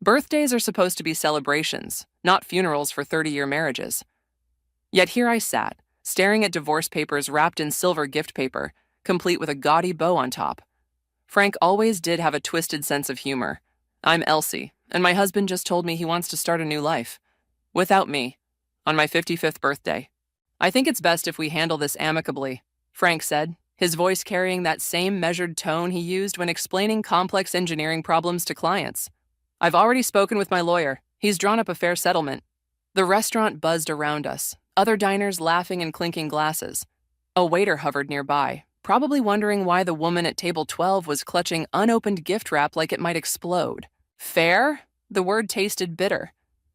Birthdays are supposed to be celebrations, not funerals for 30-year marriages. Yet here I sat, staring at divorce papers wrapped in silver gift paper, complete with a gaudy bow on top. Frank always did have a twisted sense of humor. I'm Elsie, and my husband just told me he wants to start a new life. Without me. On my 55th birthday. I think it's best if we handle this amicably, Frank said, his voice carrying that same measured tone he used when explaining complex engineering problems to clients. I've already spoken with my lawyer. He's drawn up a fair settlement. The restaurant buzzed around us, other diners laughing and clinking glasses. A waiter hovered nearby, probably wondering why the woman at table 12 was clutching unopened gift wrap like it might explode. Fair? The word tasted bitter.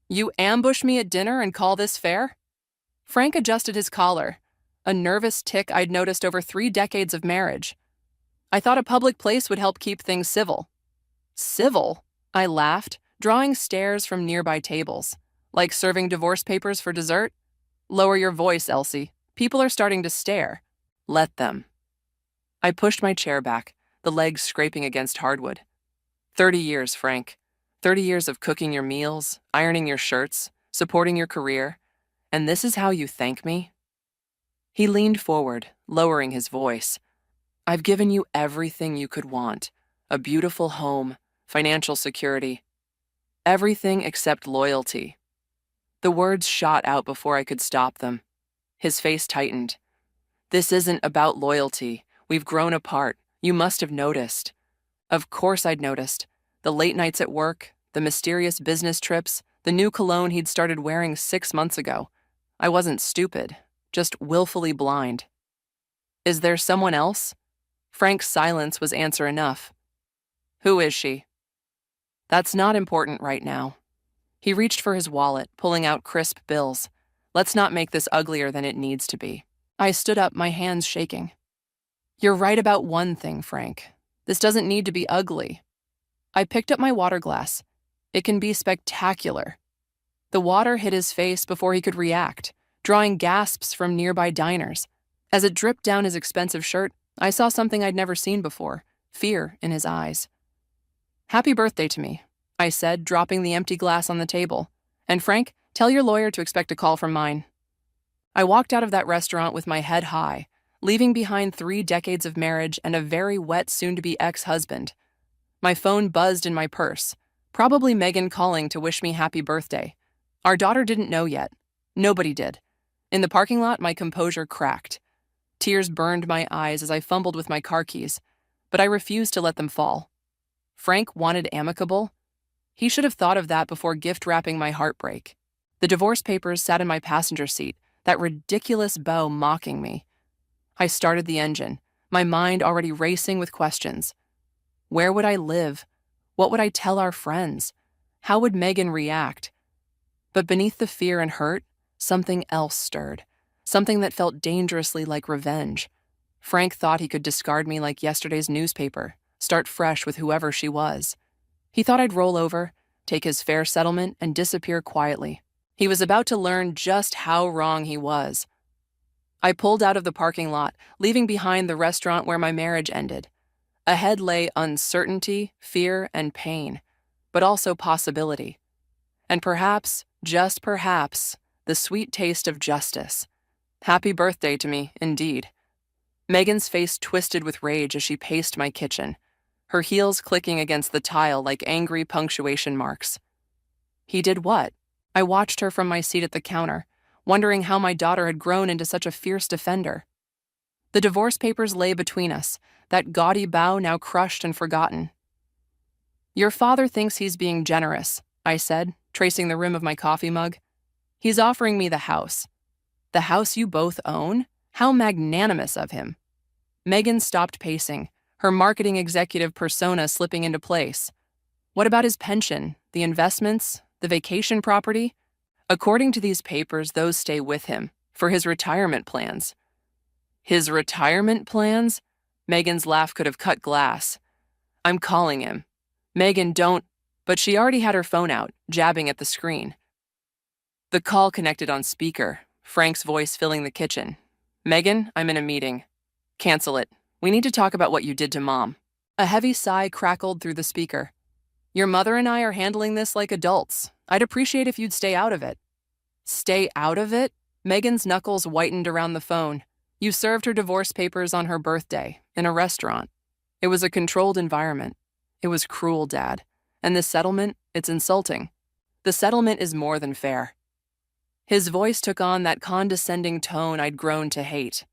You ambush me at dinner and call this fair? Frank adjusted his collar, a nervous tic I'd noticed over 3 decades of marriage. I thought a public place would help keep things civil. Civil? I laughed, drawing stares from nearby tables. Like serving divorce papers for dessert? Lower your voice, Elsie. People are starting to stare. Let them. I pushed my chair back, the legs scraping against hardwood. 30 years, Frank. 30 years of cooking your meals, ironing your shirts, supporting your career. And this is how you thank me? He leaned forward, lowering his voice. I've given you everything you could want. A beautiful home, financial security. Everything except loyalty. The words shot out before I could stop them. His face tightened. This isn't about loyalty. We've grown apart. You must have noticed. Of course I'd noticed. The late nights at work, the mysterious business trips, the new cologne he'd started wearing 6 months ago. I wasn't stupid, just willfully blind. Is there someone else? Frank's silence was answer enough. Who is she? That's not important right now. He reached for his wallet, pulling out crisp bills. Let's not make this uglier than it needs to be. I stood up, my hands shaking. You're right about one thing, Frank. This doesn't need to be ugly. I picked up my water glass. It can be spectacular. The water hit his face before he could react, drawing gasps from nearby diners. As it dripped down his expensive shirt, I saw something I'd never seen before, fear in his eyes. Happy birthday to me, I said, dropping the empty glass on the table. And Frank, tell your lawyer to expect a call from mine. I walked out of that restaurant with my head high, leaving behind 3 decades of marriage and a very wet soon-to-be ex-husband. My phone buzzed in my purse, probably Megan calling to wish me happy birthday. Our daughter didn't know yet. Nobody did. In the parking lot, my composure cracked. Tears burned my eyes as I fumbled with my car keys, but I refused to let them fall. Frank wanted amicable. He should have thought of that before gift-wrapping my heartbreak. The divorce papers sat in my passenger seat, that ridiculous bow mocking me. I started the engine, my mind already racing with questions. Where would I live? What would I tell our friends? How would Megan react? But beneath the fear and hurt, something else stirred, something that felt dangerously like revenge. Frank thought he could discard me like yesterday's newspaper, start fresh with whoever she was. He thought I'd roll over, take his fair settlement, and disappear quietly. He was about to learn just how wrong he was. I pulled out of the parking lot, leaving behind the restaurant where my marriage ended. Ahead lay uncertainty, fear, and pain, but also possibility. And perhaps, just perhaps, the sweet taste of justice. Happy birthday to me, indeed. Megan's face twisted with rage as she paced my kitchen, her heels clicking against the tile like angry punctuation marks. He did what? I watched her from my seat at the counter, wondering how my daughter had grown into such a fierce defender. The divorce papers lay between us, that gaudy bow now crushed and forgotten. Your father thinks he's being generous, I said, tracing the rim of my coffee mug. He's offering me the house. The house you both own? How magnanimous of him. Megan stopped pacing, her marketing executive persona slipping into place. What about his pension, the investments, the vacation property? According to these papers, those stay with him, for his retirement plans. His retirement plans? Megan's laugh could have cut glass. I'm calling him. Megan, don't. But she already had her phone out, jabbing at the screen. The call connected on speaker, Frank's voice filling the kitchen. Megan, I'm in a meeting. Cancel it. We need to talk about what you did to Mom. A heavy sigh crackled through the speaker. Your mother and I are handling this like adults. I'd appreciate if you'd stay out of it. Stay out of it? Megan's knuckles whitened around the phone. You served her divorce papers on her birthday, in a restaurant. It was a controlled environment. It was cruel, Dad. And the settlement, it's insulting. The settlement is more than fair. His voice took on that condescending tone I'd grown to hate.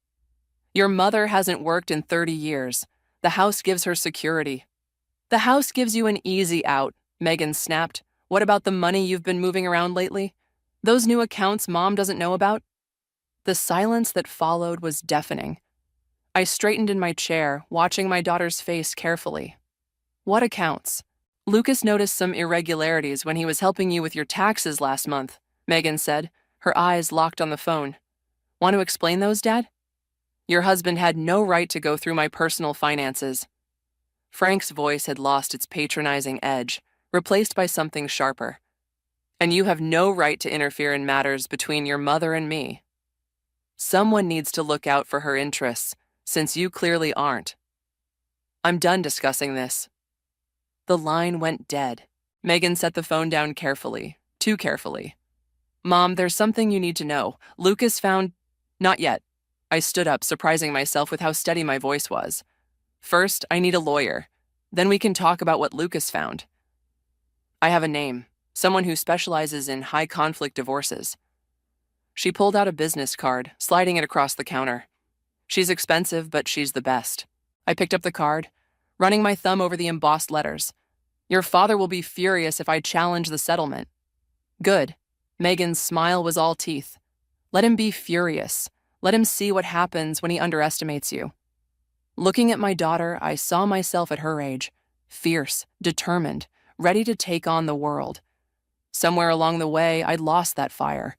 Your mother hasn't worked in 30 years. The house gives her security. The house gives you an easy out, Megan snapped. What about the money you've been moving around lately? Those new accounts Mom doesn't know about? The silence that followed was deafening. I straightened in my chair, watching my daughter's face carefully. What accounts? Lucas noticed some irregularities when he was helping you with your taxes last month, Megan said, her eyes locked on the phone. Want to explain those, Dad? Your husband had no right to go through my personal finances. Frank's voice had lost its patronizing edge, replaced by something sharper. And you have no right to interfere in matters between your mother and me. Someone needs to look out for her interests, since you clearly aren't. I'm done discussing this. The line went dead. Megan set the phone down carefully, too carefully. Mom, there's something you need to know. Lucas found... Not yet. I stood up, surprising myself with how steady my voice was. First, I need a lawyer. Then we can talk about what Lucas found. I have a name, someone who specializes in high-conflict divorces. She pulled out a business card, sliding it across the counter. She's expensive, but she's the best. I picked up the card, running my thumb over the embossed letters. Your father will be furious if I challenge the settlement. Good. Megan's smile was all teeth. Let him be furious. Let him see what happens when he underestimates you. Looking at my daughter, I saw myself at her age, fierce, determined, ready to take on the world. Somewhere along the way, I'd lost that fire.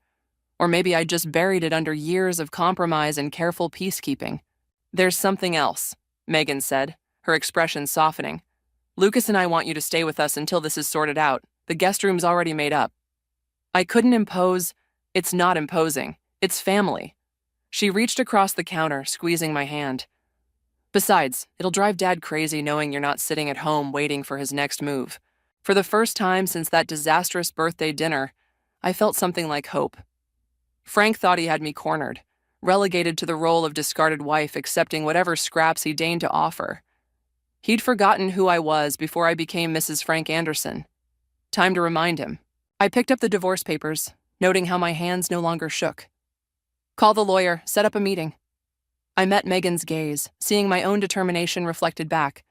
Or maybe I'd just buried it under years of compromise and careful peacekeeping. There's something else, Megan said, her expression softening. Lucas and I want you to stay with us until this is sorted out. The guest room's already made up. I couldn't impose. It's not imposing. It's family. She reached across the counter, squeezing my hand. Besides, it'll drive Dad crazy knowing you're not sitting at home waiting for his next move. For the first time since that disastrous birthday dinner, I felt something like hope. Frank thought he had me cornered, relegated to the role of discarded wife, accepting whatever scraps he deigned to offer. He'd forgotten who I was before I became Mrs. Frank Anderson. Time to remind him. I picked up the divorce papers, noting how my hands no longer shook. Call the lawyer, set up a meeting. I met Megan's gaze, seeing my own determination reflected back.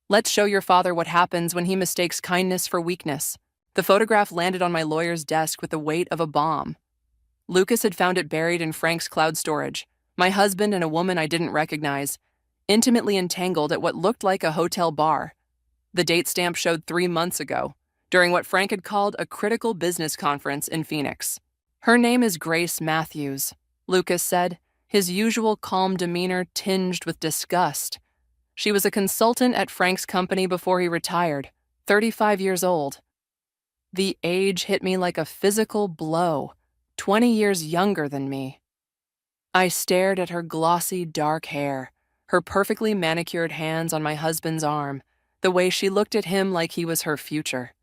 Let's show your father what happens when he mistakes kindness for weakness. The photograph landed on my lawyer's desk with the weight of a bomb. Lucas had found it buried in Frank's cloud storage. My husband and a woman I didn't recognize, intimately entangled at what looked like a hotel bar. The date stamp showed 3 months ago, during what Frank had called a critical business conference in Phoenix. Her name is Grace Matthews, Lucas said, his usual calm demeanor tinged with disgust. She was a consultant at Frank's company before he retired, 35 years old. The age hit me like a physical blow, 20 years younger than me. I stared at her glossy, dark hair, her perfectly manicured hands on my husband's arm, the way she looked at him like he was her future.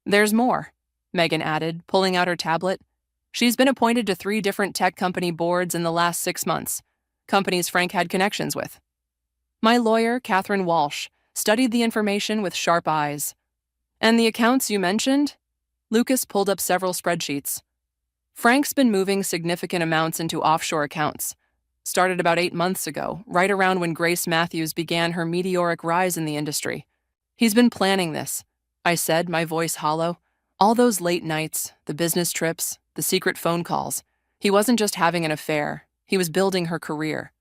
There's more, Megan added, pulling out her tablet. She's been appointed to 3 different tech company boards in the last 6 months, companies Frank had connections with. My lawyer, Catherine Walsh, studied the information with sharp eyes. And the accounts you mentioned? Lucas pulled up several spreadsheets. Frank's been moving significant amounts into offshore accounts. Started about 8 months ago, right around when Grace Matthews began her meteoric rise in the industry. He's been planning this, I said, my voice hollow. All those late nights, the business trips, the secret phone calls. He wasn't just having an affair. He was building her career.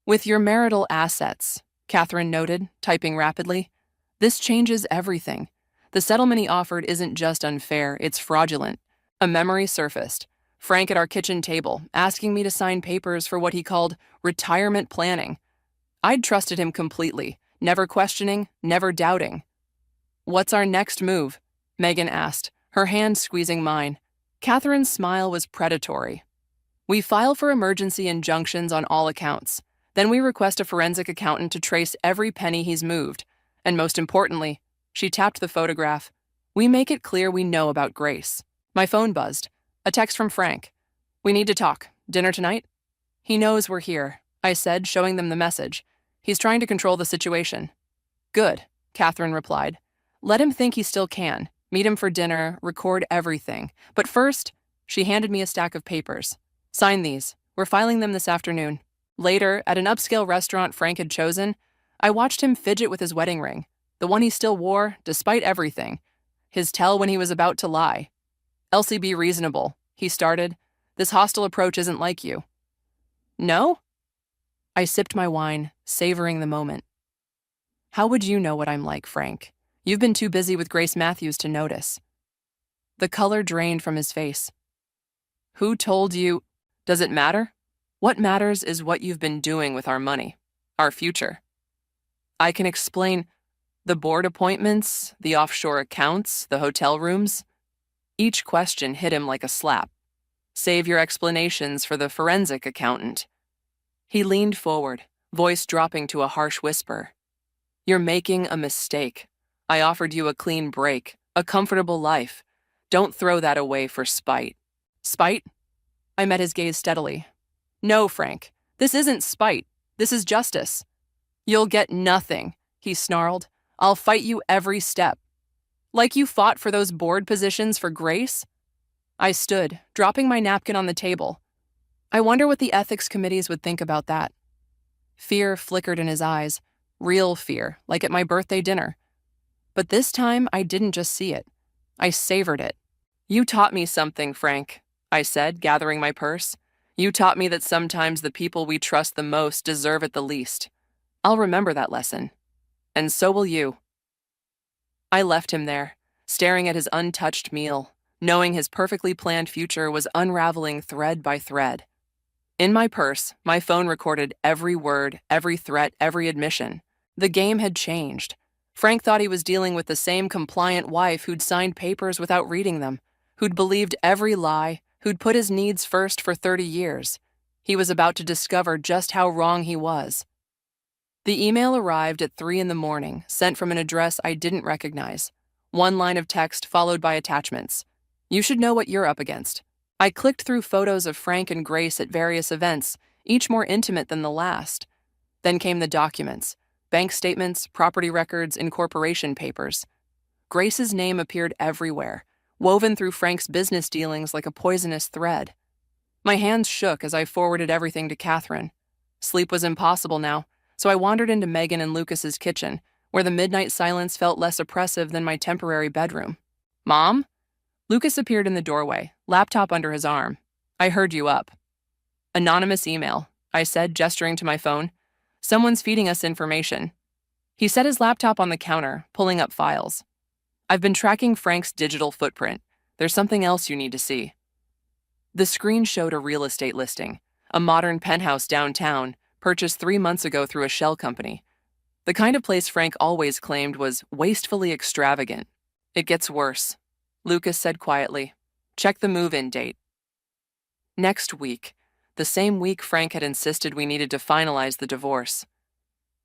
With your marital assets, Catherine noted, typing rapidly, this changes everything. The settlement he offered isn't just unfair, it's fraudulent. A memory surfaced. Frank at our kitchen table, asking me to sign papers for what he called retirement planning. I'd trusted him completely, never questioning, never doubting. What's our next move? Megan asked, her hand squeezing mine. Catherine's smile was predatory. We file for emergency injunctions on all accounts. Then we request a forensic accountant to trace every penny he's moved. And most importantly, She tapped the photograph. We make it clear we know about Grace. My phone buzzed. A text from Frank. We need to talk. Dinner tonight? He knows we're here, I said, showing them the message. He's trying to control the situation. Good, Catherine replied. Let him think he still can. Meet him for dinner, record everything. But first, she handed me a stack of papers. Sign these. We're filing them this afternoon. Later, at an upscale restaurant Frank had chosen, I watched him fidget with his wedding ring, the one he still wore, despite everything. His tell when he was about to lie. Elsie, be reasonable, he started. This hostile approach isn't like you. No? I sipped my wine, savoring the moment. How would you know what I'm like, Frank? You've been too busy with Grace Matthews to notice. The color drained from his face. Who told you? Does it matter? What matters is what you've been doing with our money, our future. I can explain the board appointments, the offshore accounts, the hotel rooms. Each question hit him like a slap. Save your explanations for the forensic accountant. He leaned forward, voice dropping to a harsh whisper. You're making a mistake. I offered you a clean break, a comfortable life. Don't throw that away for spite. Spite? I met his gaze steadily. No, Frank, this isn't spite. This is justice. You'll get nothing, he snarled. I'll fight you every step. Like you fought for those board positions for Grace? I stood, dropping my napkin on the table. I wonder what the ethics committees would think about that. Fear flickered in his eyes, real fear, like at my birthday dinner. But this time, I didn't just see it. I savored it. You taught me something, Frank, I said, gathering my purse. You taught me that sometimes the people we trust the most deserve it the least. I'll remember that lesson. And so will you. I left him there, staring at his untouched meal, knowing his perfectly planned future was unraveling thread by thread. In my purse, my phone recorded every word, every threat, every admission. The game had changed. Frank thought he was dealing with the same compliant wife who'd signed papers without reading them, who'd believed every lie, who'd put his needs first for 30 years. He was about to discover just how wrong he was. The email arrived at 3 a.m, sent from an address I didn't recognize. One line of text followed by attachments. You should know what you're up against. I clicked through photos of Frank and Grace at various events, each more intimate than the last. Then came the documents, bank statements, property records, incorporation papers. Grace's name appeared everywhere, woven through Frank's business dealings like a poisonous thread. My hands shook as I forwarded everything to Catherine. Sleep was impossible now, so I wandered into Megan and Lucas's kitchen, where the midnight silence felt less oppressive than my temporary bedroom. Mom? Lucas appeared in the doorway, laptop under his arm. I heard you up. Anonymous email, I said, gesturing to my phone. Someone's feeding us information. He set his laptop on the counter, pulling up files. I've been tracking Frank's digital footprint. There's something else you need to see. The screen showed a real estate listing, a modern penthouse downtown, purchased 3 months ago through a shell company. The kind of place Frank always claimed was wastefully extravagant. It gets worse, Lucas said quietly. Check the move-in date. Next week, the same week Frank had insisted we needed to finalize the divorce.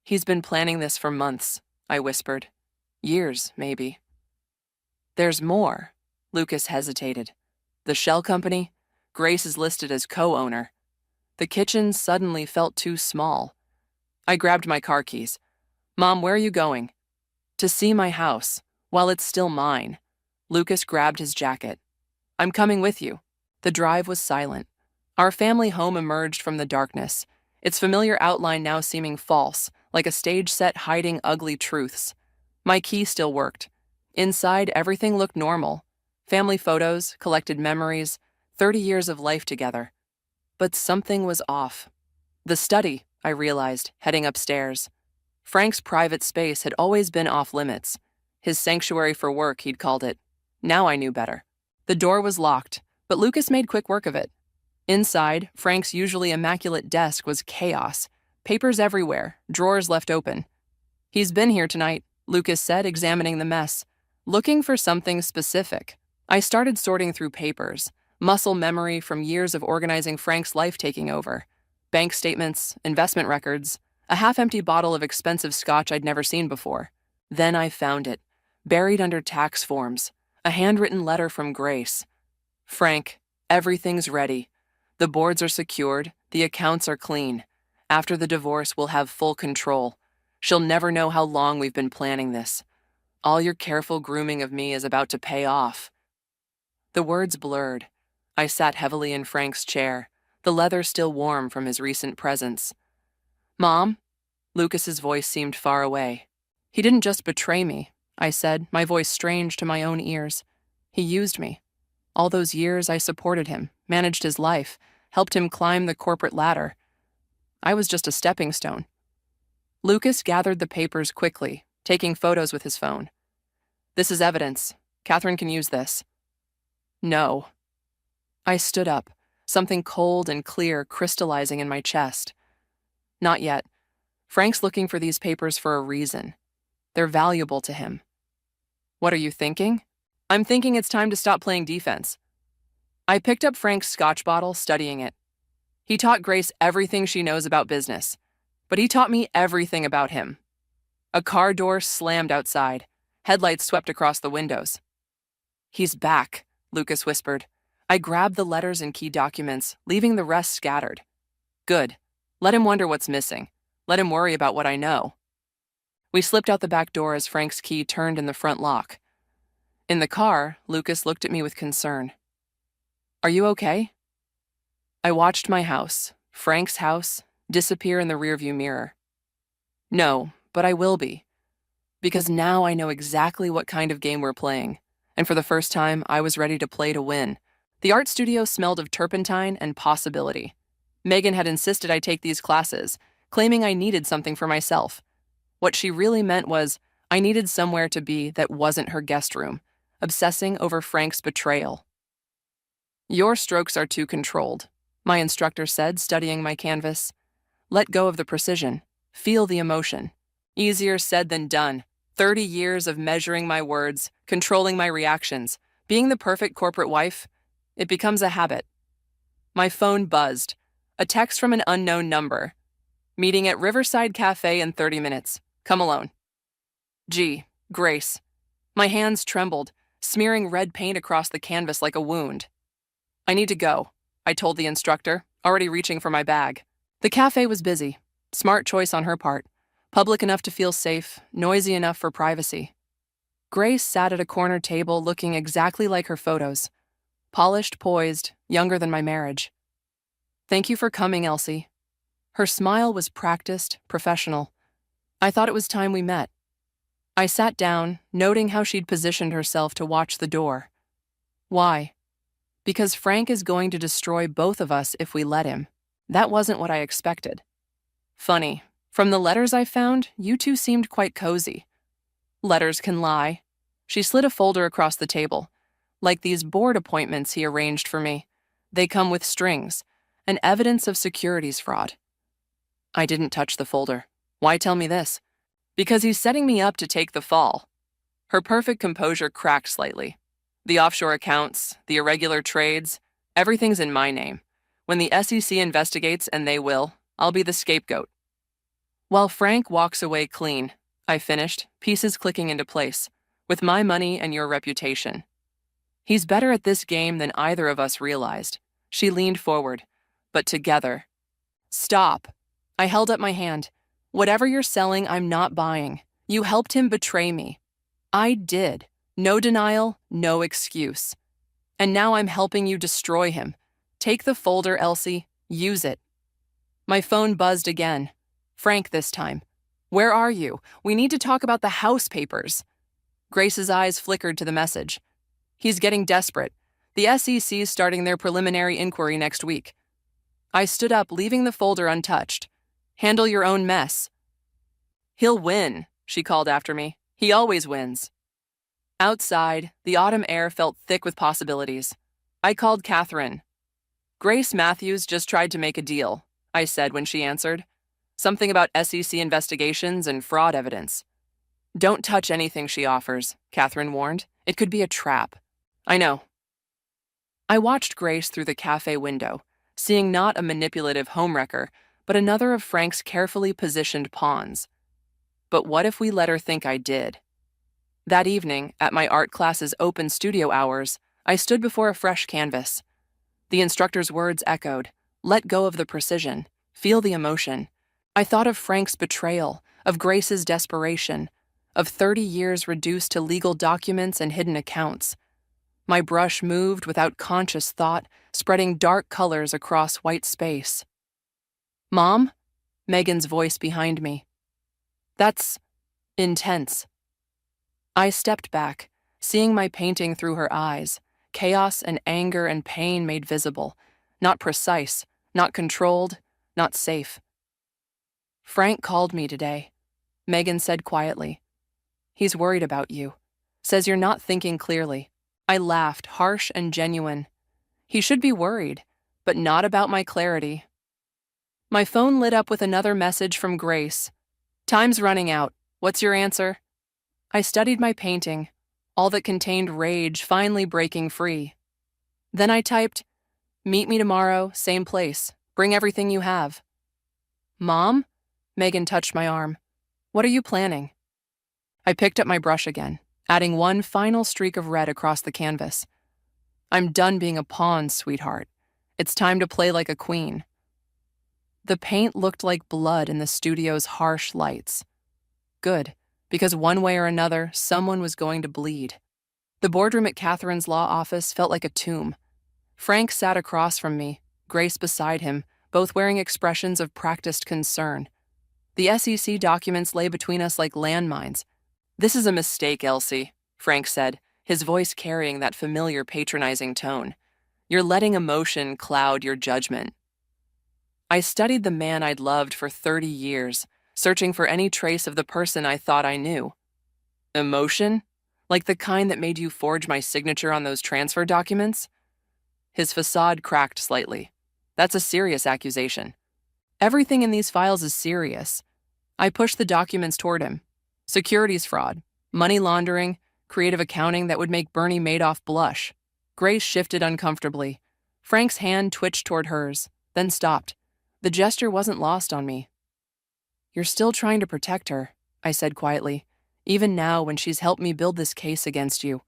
He's been planning this for months, I whispered. Years, maybe. There's more, Lucas hesitated. The shell company? Grace is listed as co-owner. The kitchen suddenly felt too small. I grabbed my car keys. Mom, where are you going? To see my house, while it's still mine. Lucas grabbed his jacket. I'm coming with you. The drive was silent. Our family home emerged from the darkness, its familiar outline now seeming false, like a stage set hiding ugly truths. My key still worked. Inside, everything looked normal. Family photos, collected memories, 30 years of life together. But something was off. The study, I realized, heading upstairs. Frank's private space had always been off limits. His sanctuary for work, he'd called it. Now I knew better. The door was locked, but Lucas made quick work of it. Inside, Frank's usually immaculate desk was chaos. Papers everywhere, drawers left open. He's been here tonight, Lucas said, examining the mess. Looking for something specific. I started sorting through papers, muscle memory from years of organizing Frank's life taking over. Bank statements, investment records, a half-empty bottle of expensive scotch I'd never seen before. Then I found it. Buried under tax forms, a handwritten letter from Grace. Frank, everything's ready. The boards are secured, the accounts are clean. After the divorce, we'll have full control. She'll never know how long we've been planning this. All your careful grooming of me is about to pay off. The words blurred. I sat heavily in Frank's chair, the leather still warm from his recent presence. Mom? Lucas's voice seemed far away. He didn't just betray me, I said, my voice strange to my own ears. He used me. All those years I supported him, managed his life, helped him climb the corporate ladder. I was just a stepping stone. Lucas gathered the papers quickly, taking photos with his phone. This is evidence. Catherine can use this. No. I stood up, something cold and clear crystallizing in my chest. Not yet. Frank's looking for these papers for a reason. They're valuable to him. What are you thinking? I'm thinking it's time to stop playing defense. I picked up Frank's scotch bottle, studying it. He taught Grace everything she knows about business, but he taught me everything about him. A car door slammed outside. Headlights swept across the windows. He's back, Lucas whispered. I grabbed the letters and key documents, leaving the rest scattered. Good. Let him wonder what's missing. Let him worry about what I know. We slipped out the back door as Frank's key turned in the front lock. In the car, Lucas looked at me with concern. Are you okay? I watched my house, Frank's house, disappear in the rearview mirror. No, but I will be. Because now I know exactly what kind of game we're playing, and for the first time, I was ready to play to win. The art studio smelled of turpentine and possibility. Megan had insisted I take these classes, claiming I needed something for myself. What she really meant was I needed somewhere to be that wasn't her guest room, obsessing over Frank's betrayal. Your strokes are too controlled, my instructor said, studying my canvas. Let go of the precision. Feel the emotion. Easier said than done. 30 years of measuring my words, controlling my reactions, being the perfect corporate wife, it becomes a habit. My phone buzzed. A text from an unknown number. Meeting at Riverside Cafe in 30 minutes. Come alone. Gee, Grace. My hands trembled, smearing red paint across the canvas like a wound. I need to go, I told the instructor, already reaching for my bag. The cafe was busy. Smart choice on her part. Public enough to feel safe, noisy enough for privacy. Grace sat at a corner table looking exactly like her photos. Polished, poised, younger than my marriage. Thank you for coming, Elsie. Her smile was practiced, professional. I thought it was time we met. I sat down, noting how she'd positioned herself to watch the door. Why? Because Frank is going to destroy both of us if we let him. That wasn't what I expected. Funny, from the letters I found, you two seemed quite cozy. Letters can lie. She slid a folder across the table. Like these board appointments he arranged for me. They come with strings, and evidence of securities fraud. I didn't touch the folder. Why tell me this? Because he's setting me up to take the fall. Her perfect composure cracked slightly. The offshore accounts, the irregular trades, everything's in my name. When the SEC investigates, and they will, I'll be the scapegoat. While Frank walks away clean, I finished, pieces clicking into place, with my money and your reputation. He's better at this game than either of us realized. She leaned forward, but together. Stop. I held up my hand. Whatever you're selling, I'm not buying. You helped him betray me. I did. No denial, no excuse. And now I'm helping you destroy him. Take the folder, Elsie. Use it. My phone buzzed again. Frank this time. Where are you? We need to talk about the house papers. Grace's eyes flickered to the message. He's getting desperate. The SEC's starting their preliminary inquiry next week. I stood up, leaving the folder untouched. Handle your own mess. He'll win, she called after me. He always wins. Outside, the autumn air felt thick with possibilities. I called Catherine. Grace Matthews just tried to make a deal, I said when she answered. Something about SEC investigations and fraud evidence. Don't touch anything she offers, Catherine warned. It could be a trap. I know. I watched Grace through the cafe window, seeing not a manipulative homewrecker, but another of Frank's carefully positioned pawns. But what if we let her think I did? That evening, at my art class's open studio hours, I stood before a fresh canvas. The instructor's words echoed, "Let go of the precision. Feel the emotion." I thought of Frank's betrayal, of Grace's desperation, of 30 years reduced to legal documents and hidden accounts. My brush moved without conscious thought, spreading dark colors across white space. "Mom?" Megan's voice behind me. "That's intense." I stepped back, seeing my painting through her eyes, chaos and anger and pain made visible, not precise, not controlled, not safe. "Frank called me today," Megan said quietly. "He's worried about you. Says you're not thinking clearly." I laughed, harsh and genuine. He should be worried, but not about my clarity. My phone lit up with another message from Grace. "Time's running out. What's your answer?" I studied my painting, all that contained rage finally breaking free. Then I typed, "Meet me tomorrow, same place. Bring everything you have." "Mom?" Megan touched my arm. "What are you planning?" I picked up my brush again, adding one final streak of red across the canvas. "I'm done being a pawn, sweetheart. It's time to play like a queen." The paint looked like blood in the studio's harsh lights. Good, because one way or another, someone was going to bleed. The boardroom at Catherine's law office felt like a tomb. Frank sat across from me, Grace beside him, both wearing expressions of practiced concern. The SEC documents lay between us like landmines. "This is a mistake, Elsie," Frank said, his voice carrying that familiar patronizing tone. "You're letting emotion cloud your judgment." I studied the man I'd loved for 30 years, searching for any trace of the person I thought I knew. Emotion? Like the kind that made you forge my signature on those transfer documents? His facade cracked slightly. "That's a serious accusation." "Everything in these files is serious." I pushed the documents toward him. Securities fraud, money laundering, creative accounting that would make Bernie Madoff blush. Grace shifted uncomfortably. Frank's hand twitched toward hers, then stopped. The gesture wasn't lost on me. "You're still trying to protect her," I said quietly, "even now when she's helped me build this case against you."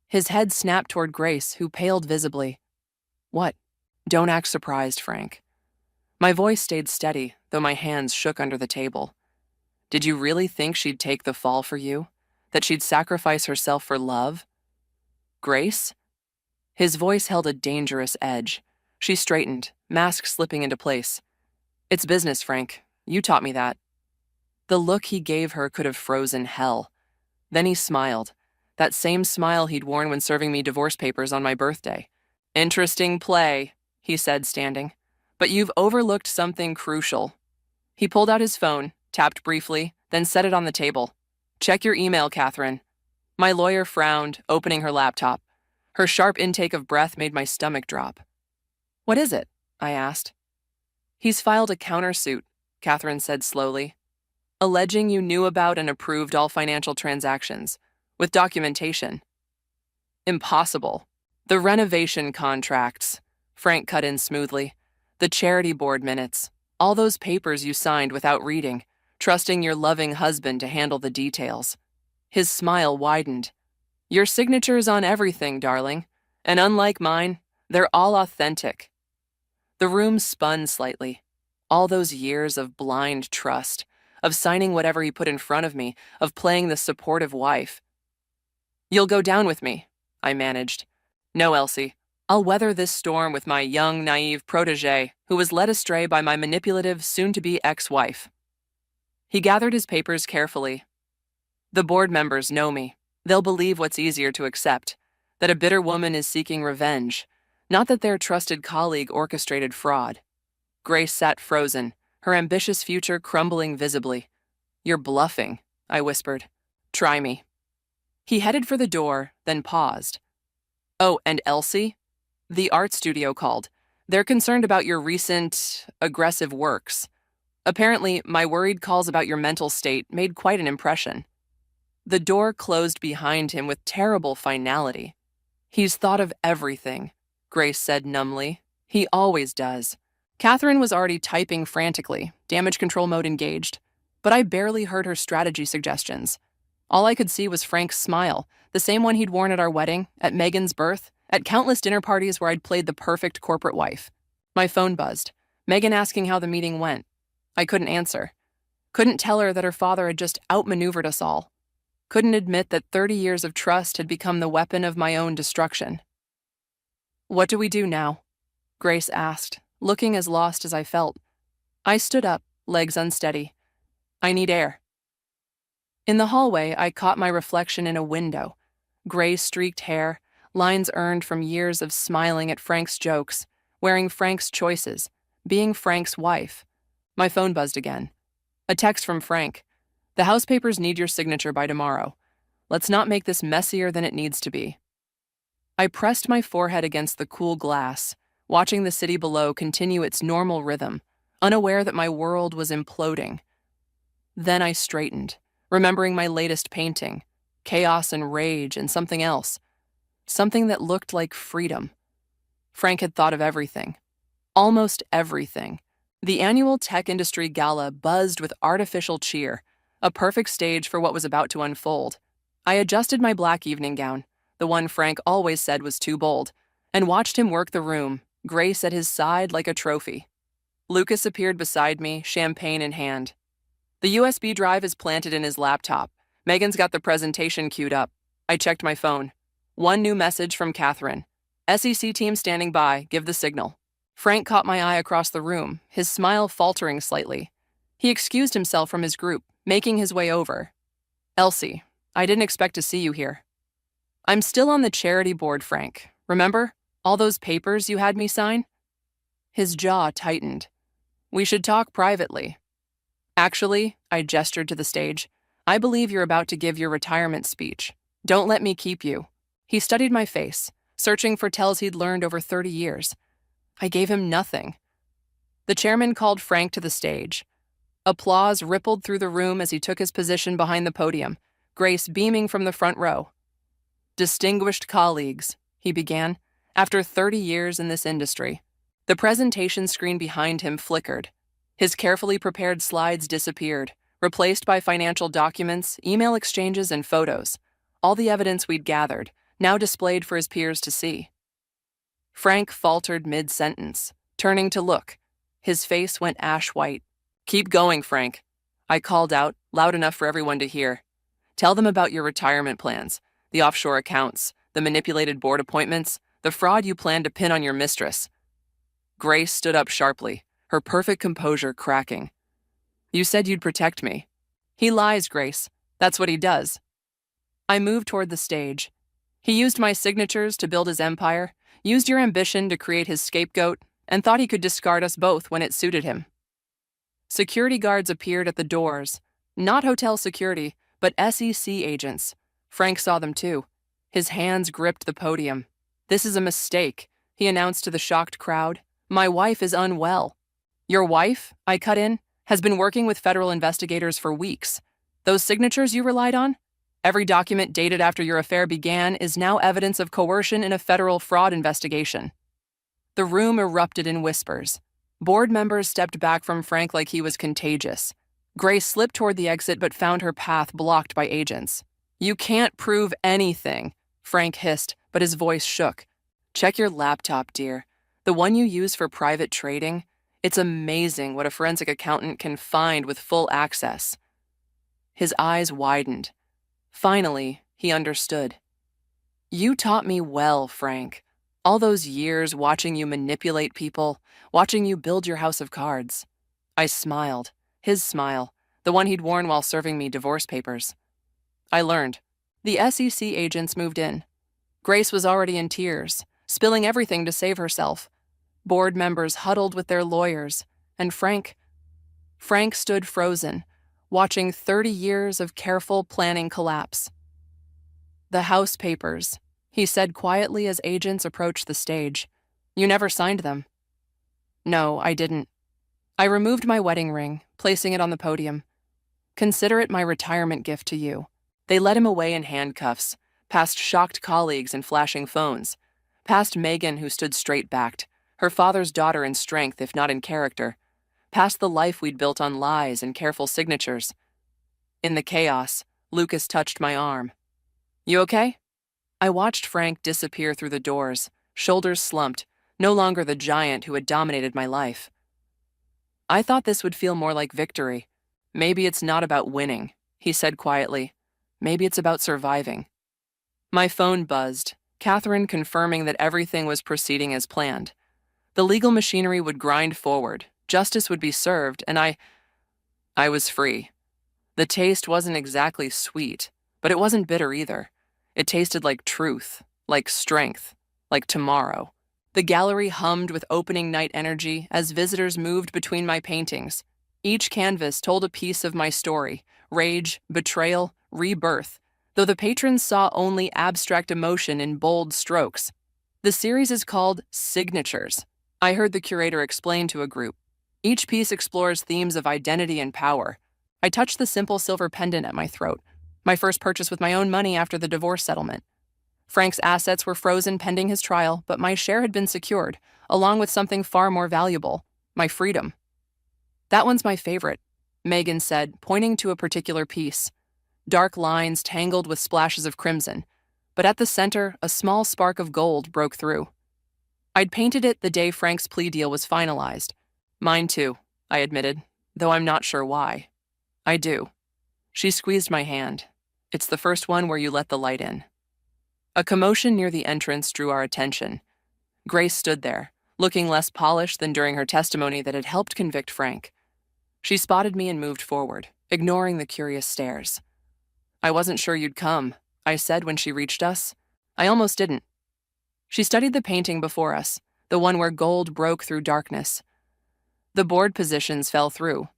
His head snapped toward Grace, who paled visibly. "What?" "Don't act surprised, Frank." My voice stayed steady, though my hands shook under the table. "Did you really think she'd take the fall for you? That she'd sacrifice herself for love? Grace?" His voice held a dangerous edge. She straightened, mask slipping into place. "It's business, Frank. You taught me that." The look he gave her could have frozen hell. Then he smiled, that same smile he'd worn when serving me divorce papers on my birthday. "Interesting play," he said, standing. "But you've overlooked something crucial." He pulled out his phone, tapped briefly, then set it on the table. "Check your email, Catherine." My lawyer frowned, opening her laptop. Her sharp intake of breath made my stomach drop. "What is it?" I asked. "He's filed a countersuit," Catherine said slowly, "alleging you knew about and approved all financial transactions, with documentation." "Impossible." "The renovation contracts," Frank cut in smoothly. "The charity board minutes. All those papers you signed without reading, trusting your loving husband to handle the details." His smile widened. "Your signature's on everything, darling. And unlike mine, they're all authentic." The room spun slightly. All those years of blind trust, of signing whatever he put in front of me, of playing the supportive wife. "You'll go down with me," I managed. "No, Elsie. I'll weather this storm with my young, naive protégé who was led astray by my manipulative, soon-to-be ex-wife." He gathered his papers carefully. "The board members know me. They'll believe what's easier to accept, that a bitter woman is seeking revenge, not that their trusted colleague orchestrated fraud." Grace sat frozen, her ambitious future crumbling visibly. "You're bluffing," I whispered. "Try me." He headed for the door, then paused. "Oh, and Elsie? The art studio called. They're concerned about your recent, aggressive works. Apparently, my worried calls about your mental state made quite an impression." The door closed behind him with terrible finality. "He's thought of everything," Grace said numbly. "He always does." Catherine was already typing frantically, damage control mode engaged, but I barely heard her strategy suggestions. All I could see was Frank's smile, the same one he'd worn at our wedding, at Megan's birth, at countless dinner parties where I'd played the perfect corporate wife. My phone buzzed. Megan asking how the meeting went. I couldn't answer. Couldn't tell her that her father had just outmaneuvered us all. Couldn't admit that 30 years of trust had become the weapon of my own destruction. "What do we do now?" Grace asked, looking as lost as I felt. I stood up, legs unsteady. "I need air." In the hallway, I caught my reflection in a window. Gray-streaked hair, lines earned from years of smiling at Frank's jokes, wearing Frank's choices, being Frank's wife. My phone buzzed again. A text from Frank. "The house papers need your signature by tomorrow. Let's not make this messier than it needs to be." I pressed my forehead against the cool glass, watching the city below continue its normal rhythm, unaware that my world was imploding. Then I straightened, remembering my latest painting, chaos and rage and something else, something that looked like freedom. Frank had thought of everything. Almost everything. The annual tech industry gala buzzed with artificial cheer, a perfect stage for what was about to unfold. I adjusted my black evening gown, the one Frank always said was too bold, and watched him work the room, Grace at his side like a trophy. Lucas appeared beside me, champagne in hand. The USB drive is planted in his laptop. Megan's got the presentation queued up. I checked my phone. One new message from Catherine. "SEC team standing by, give the signal." Frank caught my eye across the room, his smile faltering slightly. He excused himself from his group, making his way over. "Elsie, I didn't expect to see you here." "I'm still on the charity board, Frank. Remember? All those papers you had me sign?" His jaw tightened. "We should talk privately." "Actually," I gestured to the stage, "I believe you're about to give your retirement speech. Don't let me keep you." He studied my face, searching for tells he'd learned over 30 years. I gave him nothing. The chairman called Frank to the stage. Applause rippled through the room as he took his position behind the podium, Grace beaming from the front row. "Distinguished colleagues," he began, after 30 years in this industry. The presentation screen behind him flickered. His carefully prepared slides disappeared, replaced by financial documents, email exchanges, and photos. All the evidence we'd gathered, now displayed for his peers to see. Frank faltered mid-sentence, turning to look. His face went ash-white. "Keep going, Frank," I called out, loud enough for everyone to hear. "Tell them about your retirement plans, the offshore accounts, the manipulated board appointments, the fraud you plan to pin on your mistress." Grace stood up sharply, her perfect composure cracking. "You said you'd protect me." "He lies, Grace. That's what he does." I moved toward the stage. "He used my signatures to build his empire, used your ambition to create his scapegoat, and thought he could discard us both when it suited him." Security guards appeared at the doors. Not hotel security, but SEC agents. Frank saw them too. His hands gripped the podium. "This is a mistake," he announced to the shocked crowd. "My wife is unwell." "Your wife," I cut in, "has been working with federal investigators for weeks. Those signatures you relied on? Every document dated after your affair began is now evidence of coercion in a federal fraud investigation." The room erupted in whispers. Board members stepped back from Frank like he was contagious. Grace slipped toward the exit but found her path blocked by agents. "You can't prove anything," Frank hissed, but his voice shook. "Check your laptop, dear. The one you use for private trading. It's amazing what a forensic accountant can find with full access." His eyes widened. Finally, he understood. "You taught me well, Frank. All those years watching you manipulate people, watching you build your house of cards." I smiled, his smile, the one he'd worn while serving me divorce papers. "I learned." The SEC agents moved in. Grace was already in tears, spilling everything to save herself. Board members huddled with their lawyers, and Frank stood frozen, watching 30 years of careful planning collapse. "The house papers," he said quietly as agents approached the stage. "You never signed them." "No, I didn't." I removed my wedding ring, placing it on the podium. "Consider it my retirement gift to you." They led him away in handcuffs, past shocked colleagues and flashing phones, past Megan, who stood straight-backed, her father's daughter in strength if not in character, past the life we'd built on lies and careful signatures. In the chaos, Lucas touched my arm. You okay? I watched Frank disappear through the doors, shoulders slumped, no longer the giant who had dominated my life. I thought this would feel more like victory. Maybe it's not about winning, he said quietly. Maybe it's about surviving. My phone buzzed, Catherine confirming that everything was proceeding as planned. The legal machinery would grind forward, justice would be served, and I was free. The taste wasn't exactly sweet, but it wasn't bitter either. It tasted like truth, like strength, like tomorrow. The gallery hummed with opening night energy as visitors moved between my paintings. Each canvas told a piece of my story, rage, betrayal, rebirth, though the patrons saw only abstract emotion in bold strokes. The series is called Signatures, I heard the curator explain to a group. Each piece explores themes of identity and power. I touched the simple silver pendant at my throat, my first purchase with my own money after the divorce settlement. Frank's assets were frozen pending his trial, but my share had been secured, along with something far more valuable, my freedom. That one's my favorite, Megan said, pointing to a particular piece. Dark lines tangled with splashes of crimson, but at the center, a small spark of gold broke through. I'd painted it the day Frank's plea deal was finalized. Mine too, I admitted, though I'm not sure why. I do. She squeezed my hand. It's the first one where you let the light in. A commotion near the entrance drew our attention. Grace stood there, looking less polished than during her testimony that had helped convict Frank. She spotted me and moved forward, ignoring the curious stares. I wasn't sure you'd come, I said when she reached us. I almost didn't. She studied the painting before us, the one where gold broke through darkness. The board positions fell through.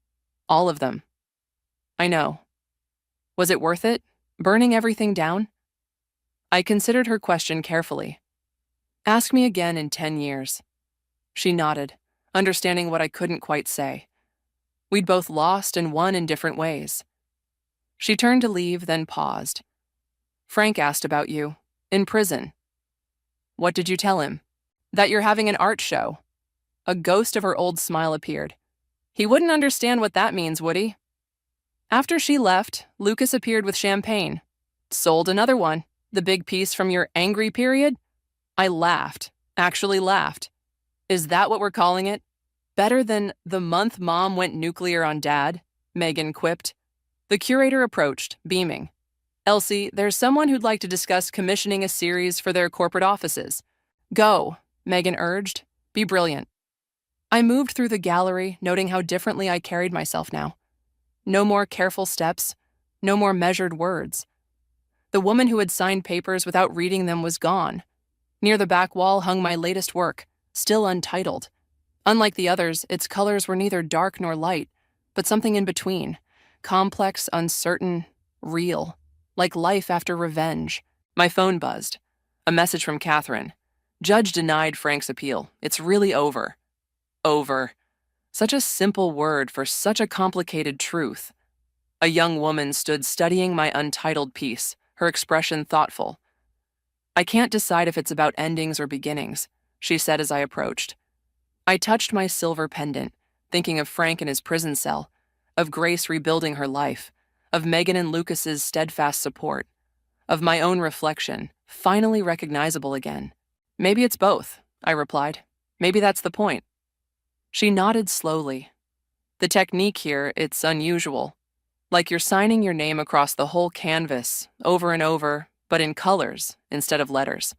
All of them. I know. Was it worth it? Burning everything down? I considered her question carefully. Ask me again in 10 years. She nodded, understanding what I couldn't quite say. We'd both lost and won in different ways. She turned to leave, then paused. Frank asked about you, in prison. What did you tell him? That you're having an art show. A ghost of her old smile appeared. He wouldn't understand what that means, would he? After she left, Lucas appeared with champagne. Sold another one. The big piece from your angry period? I laughed, actually laughed. Is that what we're calling it? Better than the month Mom went nuclear on Dad, Megan quipped. The curator approached, beaming. Elsie, there's someone who'd like to discuss commissioning a series for their corporate offices. Go, Megan urged. Be brilliant. I moved through the gallery, noting how differently I carried myself now. No more careful steps, no more measured words. The woman who had signed papers without reading them was gone. Near the back wall hung my latest work, still untitled. Unlike the others, its colors were neither dark nor light, but something in between, complex, uncertain, real, like life after revenge. My phone buzzed. A message from Catherine. Judge denied Frank's appeal. It's really over. Over. Such a simple word for such a complicated truth. A young woman stood studying my untitled piece, her expression thoughtful. I can't decide if it's about endings or beginnings, she said as I approached. I touched my silver pendant, thinking of Frank in his prison cell, of Grace rebuilding her life, of Megan and Lucas's steadfast support, of my own reflection, finally recognizable again. Maybe it's both, I replied. Maybe that's the point. She nodded slowly. The technique here, it's unusual. Like you're signing your name across the whole canvas, over and over, but in colors instead of letters.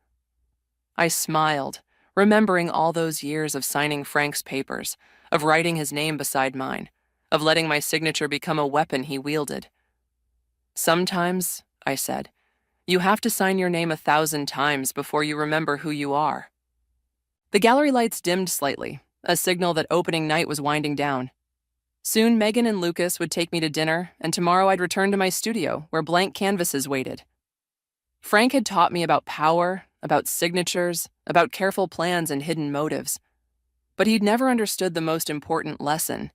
I smiled, remembering all those years of signing Frank's papers, of writing his name beside mine, of letting my signature become a weapon he wielded. Sometimes, I said, you have to sign your name 1,000 times before you remember who you are. The gallery lights dimmed slightly, a signal that opening night was winding down. Soon Megan and Lucas would take me to dinner, and tomorrow I'd return to my studio, where blank canvases waited. Frank had taught me about power, about signatures, about careful plans and hidden motives. But he'd never understood the most important lesson.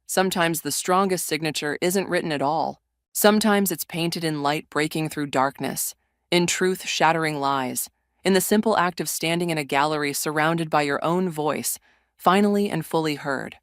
Sometimes the strongest signature isn't written at all. Sometimes it's painted in light breaking through darkness, in truth shattering lies, in the simple act of standing in a gallery surrounded by your own voice, finally and fully heard.